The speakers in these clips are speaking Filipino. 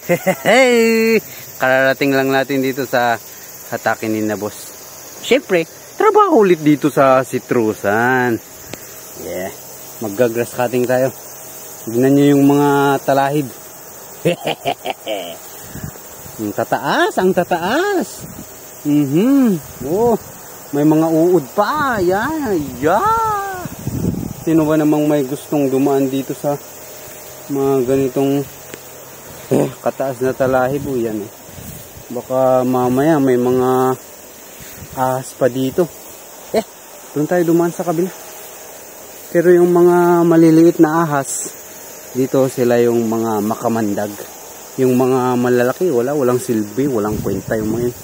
Hey! Kararating lang natin dito sa hatakin na boss. Siyempre, trabaho ulit dito sa Citrusan. Yeah. Mag-grass cutting tayo. Tignan nyo yung mga talahib. Ang tataas, ang tataas. Oh, may mga uod pa. Yan, yeah. Sino ba namang may gustong dumaan dito sa mga ganitong kataas na talahib? O yan. Baka mamaya may mga ahas pa dito. Doon tayo dumaan sa kabila. Pero yung mga maliliit na ahas, dito sila yung mga makamandag. Yung mga malalaki, walang silbi, walang kwenta yung mga yun.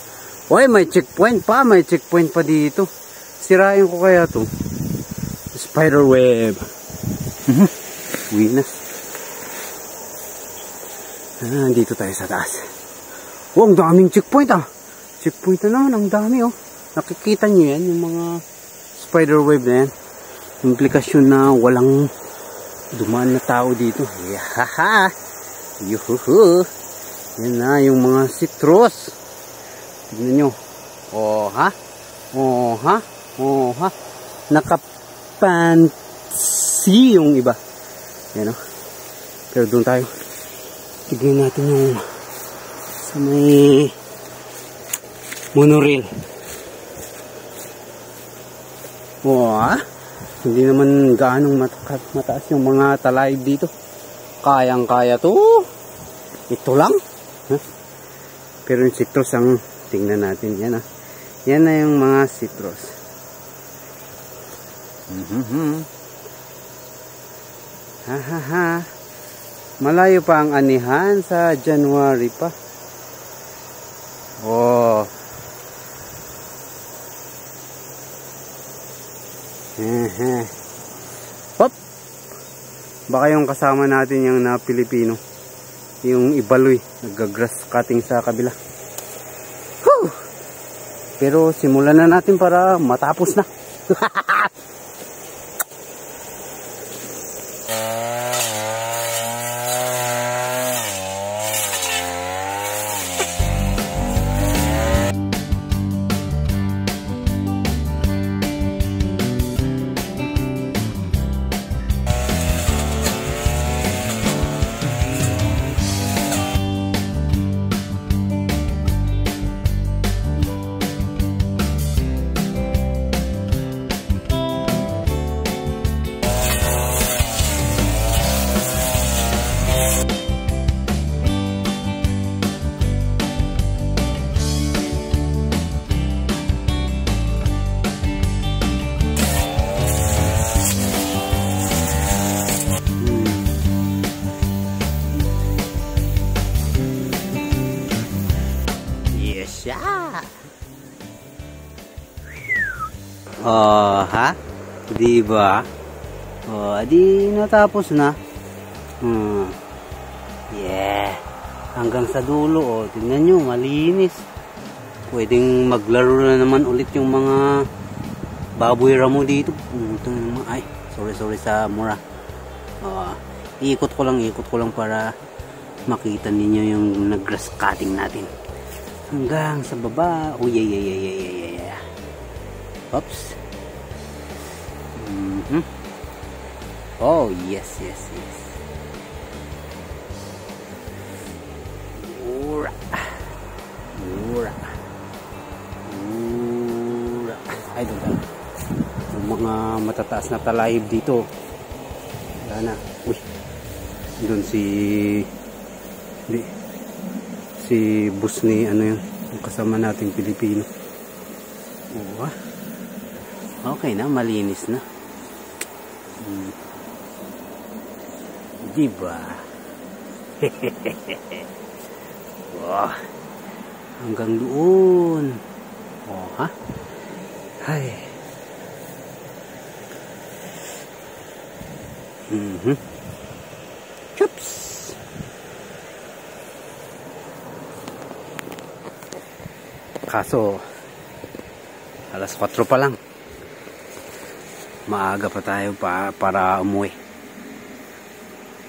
Uy, may checkpoint pa, may checkpoint pa dito. Sirain ko kaya to. Spider web. Winas. Dito tayo sa taas. Oh, ang daming checkpoint ah. Checkpoint na naman, ang dami oh. Nakikita nyo yan, yung mga spider web na yan. Implikasyon na walang dumaan na tao dito. Yahaha. Yuhuhu. Yan na yung mga citrus. Tignan nyo. Oh ha. Oh ha. Oh ha. Nakapansi yung iba. Yan o. Pero doon tayo. Tignan natin yung sa may monorail. Oh ha. Hindi naman gaanong mataas yung mga talahib dito. Kayang-kaya to. Ito lang. Pero yung citrus ang tingnan natin. Yan yan na yung mga citrus. Malayo pa ang anihan sa January pa. Oh. Hop. Baka yung kasama natin yung na Pilipino, yung ibaloy, nag-grass cutting sa kabila. Whew! Pero simulan na natin para matapos na. Oh, ha? Di ba? Oh, di natapos na. Yeah. Hanggang sa dulo, oh. Tingnan nyo, malinis. Pwedeng maglaro na naman ulit yung mga baboy ramo dito. Ay, sorry sa mura. Oh, ikot ko lang para makita ninyo yung nag-grass cutting natin. Hanggang sa baba. Oh, yeah. Oops. Oh, yes. Ura. Ay, doon. Yung mga matataas na talahib dito. Wala na. Uy. Doon si boss ni yung kasama nating Pilipino. Oh, okay na, malinis na. Diba? Wow. Hanggang doon. Oh, ha? Ay. Chups. Kaso alas 4 pa lang. Maaga pa tayo para umuwi.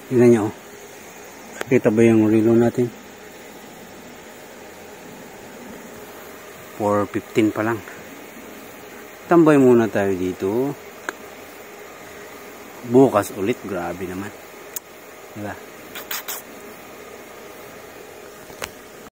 Tingnan nyo. Kita ba yung relo natin? 4:15 pa lang. Tambay muna tayo dito. Bukas ulit, grabe naman. Diba?